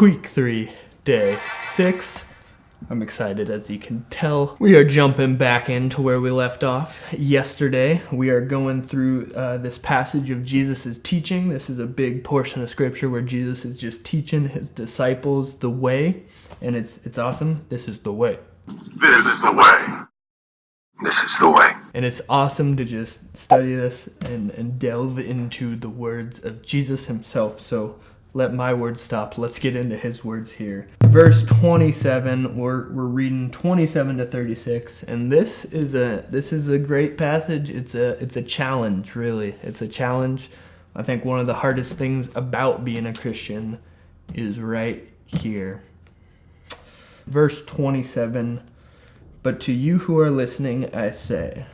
Week 3, day 6. I'm excited, as you can tell. We are jumping back into where we left off yesterday. We are going through this passage of Jesus' teaching. This is a big portion of scripture where Jesus is just teaching his disciples the way, and it's awesome. This is the way. This is the way. This is the way. And it's awesome to just study this and delve into the words of Jesus himself. So let my words stop. Let's get into his words here. Verse 27, we're reading 27 to 36, and this is a great passage. It's a challenge, really. It's a challenge. I think one of the hardest things about being a Christian is right here. Verse 27, but to you who are listening, I say,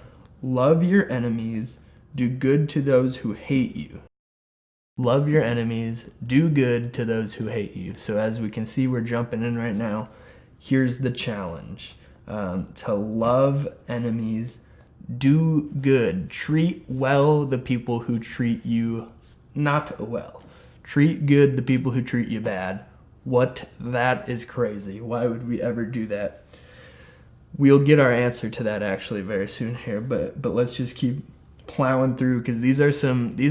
love your enemies, do good to those who hate you. Love your enemies, do good to those who hate you. So as we can see, we're jumping in right now. Here's the challenge. To love enemies, do good. Treat well the people who treat you not well. Treat good the people who treat you bad. That is crazy. Why would we ever do that? We'll get our answer to that actually very soon here, but let's just keep plowing through, because these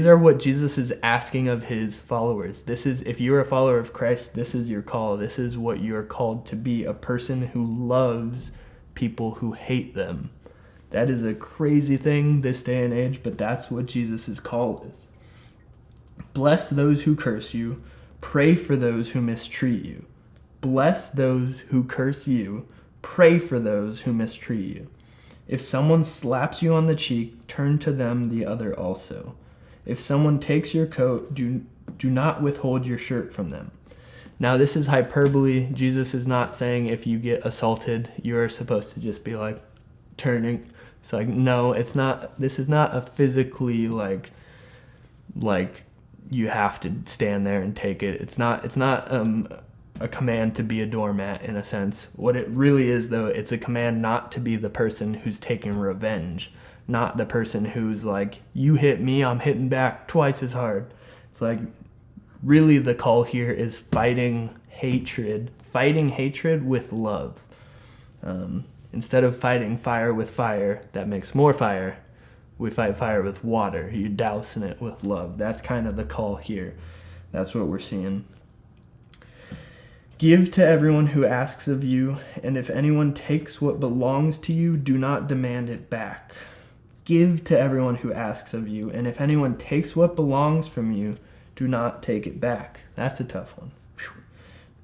are what Jesus is asking of his followers. This is, if you're a follower of Christ, this is your call. This is what you're called to be, a person who loves people who hate them. That is a crazy thing this day and age, but that's what Jesus' call is. Bless those who curse you. Pray for those who mistreat you. Bless those who curse you. Pray for those who mistreat you. If someone slaps you on the cheek, turn to them the other also. If someone takes your coat, do not withhold your shirt from them. Now, this is hyperbole. Jesus is not saying if you get assaulted, you're supposed to just be like turning. It's like, no, it's not. This is not a physically like you have to stand there and take it. It's not a command to be a doormat in a sense. What it really is, though, it's a command not to be the person who's taking revenge, not the person who's like, you hit me, I'm hitting back twice as hard. It's like, really the call here is fighting hatred with love. Instead of fighting fire with fire, that makes more fire. We fight fire with water. You're dousing it with love. That's kind of the call here. That's what we're seeing. Give to everyone who asks of you, and if anyone takes what belongs to you, do not demand it back. Give to everyone who asks of you, and if anyone takes what belongs from you, do not take it back. That's a tough one.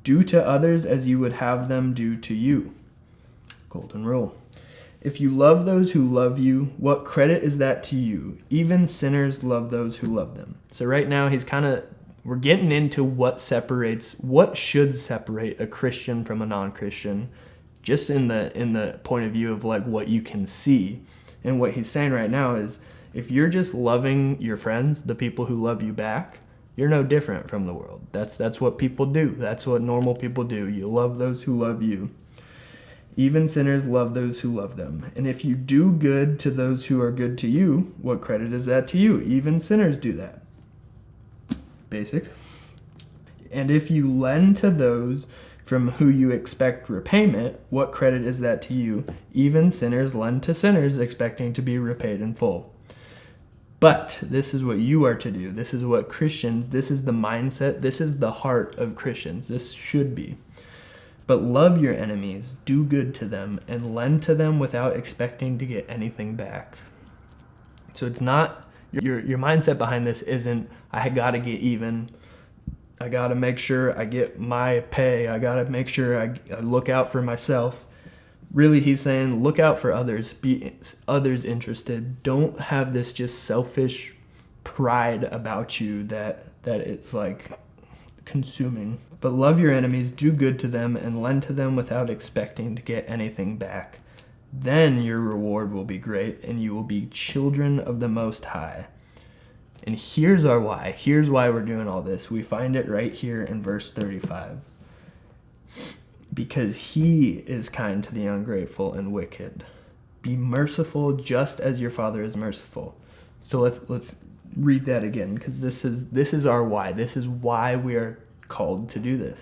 Do to others as you would have them do to you. Golden rule. If you love those who love you, what credit is that to you? Even sinners love those who love them. So right now we're getting into what should separate a Christian from a non-Christian, just in the point of view of like what you can see. And what he's saying right now is, if you're just loving your friends, the people who love you back, you're no different from the world. That's what people do. That's what normal people do. You love those who love you. Even sinners love those who love them. And if you do good to those who are good to you, what credit is that to you? Even sinners do that. Basic. And if you lend to those from who you expect repayment, what credit is that to you? Even sinners lend to sinners, expecting to be repaid in full. But this is what you are to do. This is what Christians, this is the mindset, this is the heart of Christians. This should be. But love your enemies, do good to them, and lend to them without expecting to get anything back. So it's not, your mindset behind this isn't, I gotta get even, I gotta make sure I get my pay, I gotta make sure I look out for myself. Really, he's saying, look out for others, be others interested. Don't have this just selfish pride about you that it's like consuming. But love your enemies, do good to them, and lend to them without expecting to get anything back. Then your reward will be great, and you will be children of the Most High. And here's our why. Here's why we're doing all this. We find it right here in verse 35. Because he is kind to the ungrateful and wicked. Be merciful just as your Father is merciful. So let's read that again, because this is our why. This is why we are called to do this.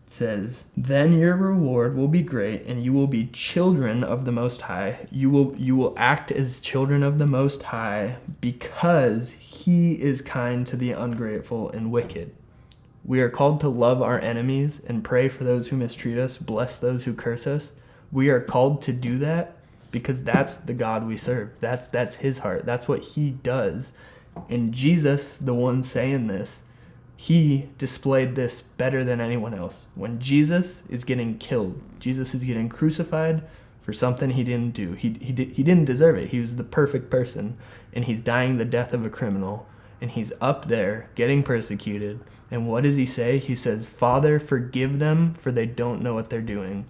It says, then your reward will be great, and you will be children of the Most High. You will act as children of the Most High, because he is kind to the ungrateful and wicked. We are called to love our enemies and pray for those who mistreat us, bless those who curse us. We are called to do that because that's the God we serve. That's his heart. That's what he does. And Jesus, the one saying this, he displayed this better than anyone else. When Jesus is getting killed, Jesus is getting crucified for something he didn't do. He didn't deserve it. He was the perfect person, and he's dying the death of a criminal, and he's up there getting persecuted. And what does he say? He says, Father, forgive them, for they don't know what they're doing.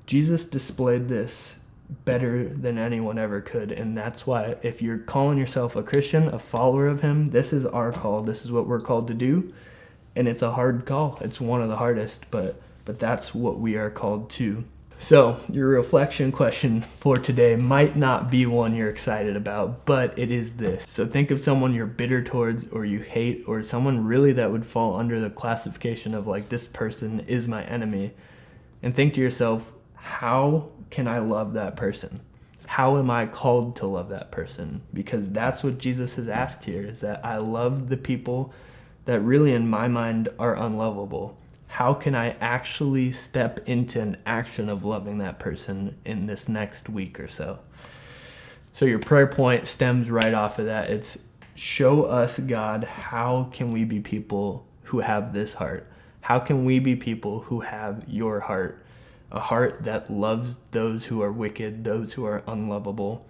Jesus displayed this better than anyone ever could, and that's why if you're calling yourself a Christian, a follower of him, this is our call. This is what we're called to do, and it's a hard call. It's one of the hardest, but that's what we are called to. So your reflection question for today might not be one you're excited about, but it is this. So think of someone you're bitter towards, or you hate, or someone really that would fall under the classification of like, this person is my enemy, and think to yourself, how can I love that person? How am I called to love that person? Because that's what Jesus has asked here, is that I love the people that really in my mind are unlovable. How can I actually step into an action of loving that person in this next week or so? So your prayer point stems right off of that. It's, show us, God, how can we be people who have this heart? How can we be people who have your heart? A heart that loves those who are wicked, those who are unlovable,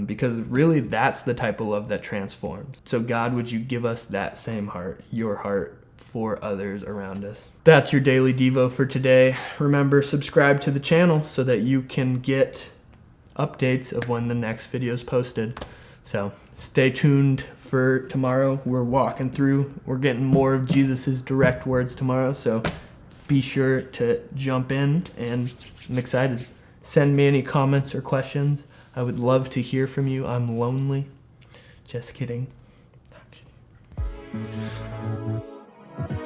because really that's the type of love that transforms. So God, would you give us that same heart, your heart, for others around us? That's your daily Devo for today. Remember, subscribe to the channel so that you can get updates of when the next video is posted. So stay tuned for tomorrow. We're getting more of Jesus's direct words tomorrow, so be sure to jump in, and I'm excited. Send me any comments or questions. I would love to hear from you. I'm lonely. Just kidding. Not kidding.